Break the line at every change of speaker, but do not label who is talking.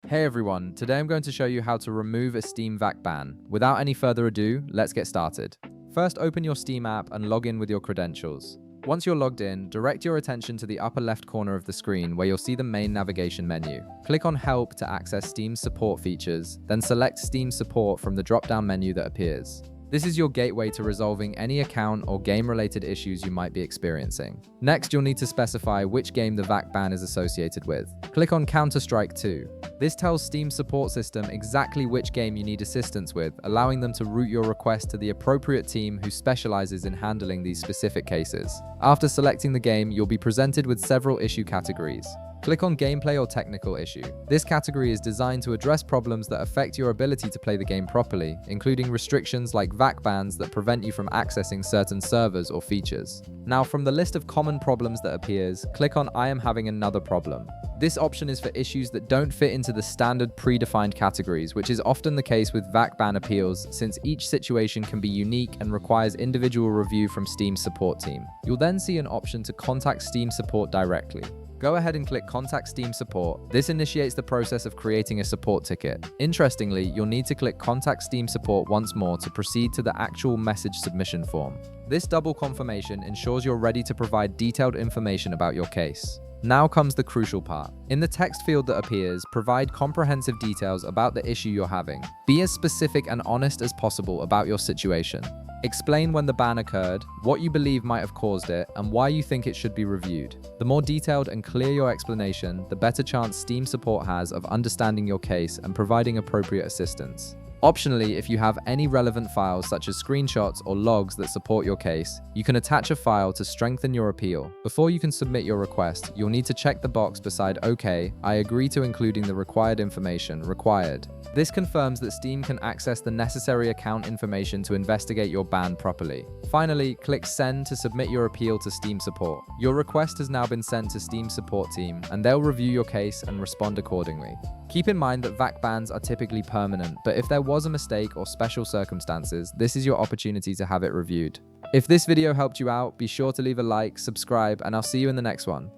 Hey everyone, today I'm going to show you how to remove a Steam VAC ban. Without any further ado, let's get started. First, open your Steam app and log in with your credentials. Once you're logged in, direct your attention to the upper left corner of the screen where you'll see the main navigation menu. Click on Help to access Steam's support features, then select Steam Support from the drop-down menu that appears. This is your gateway to resolving any account or game-related issues you might be experiencing. Next, you'll need to specify which game the VAC ban is associated with. Click on Counter-Strike 2. This tells Steam's support system exactly which game you need assistance with, allowing them to route your request to the appropriate team who specializes in handling these specific cases. After selecting the game, you'll be presented with several issue categories. Click on Gameplay or Technical Issue. This category is designed to address problems that affect your ability to play the game properly, including restrictions like VAC bans that prevent you from accessing certain servers or features. Now, from the list of common problems that appears, click on I am having another problem. This option is for issues that don't fit into the standard predefined categories, which is often the case with VAC ban appeals since each situation can be unique and requires individual review from Steam's support team. You'll then see an option to contact Steam support directly. Go ahead and click Contact Steam Support. This initiates the process of creating a support ticket. Interestingly, you'll need to click Contact Steam Support once more to proceed to the actual message submission form. This double confirmation ensures you're ready to provide detailed information about your case. Now comes the crucial part. In the text field that appears, provide comprehensive details about the issue you're having. Be as specific and honest as possible about your situation. Explain when the ban occurred, what you believe might have caused it, and why you think it should be reviewed. The more detailed and clear your explanation, the better chance Steam support has of understanding your case and providing appropriate assistance. Optionally, if you have any relevant files such as screenshots or logs that support your case, you can attach a file to strengthen your appeal. Before you can submit your request, you'll need to check the box beside OK, I agree to including the required information required. This confirms that Steam can access the necessary account information to investigate your ban properly. Finally, click Send to submit your appeal to Steam support. Your request has now been sent to Steam support team, and they'll review your case and respond accordingly. Keep in mind that VAC bans are typically permanent, but if there was a mistake or special circumstances, this is your opportunity to have it reviewed. If this video helped you out, be sure to leave a like, subscribe, and I'll see you in the next one.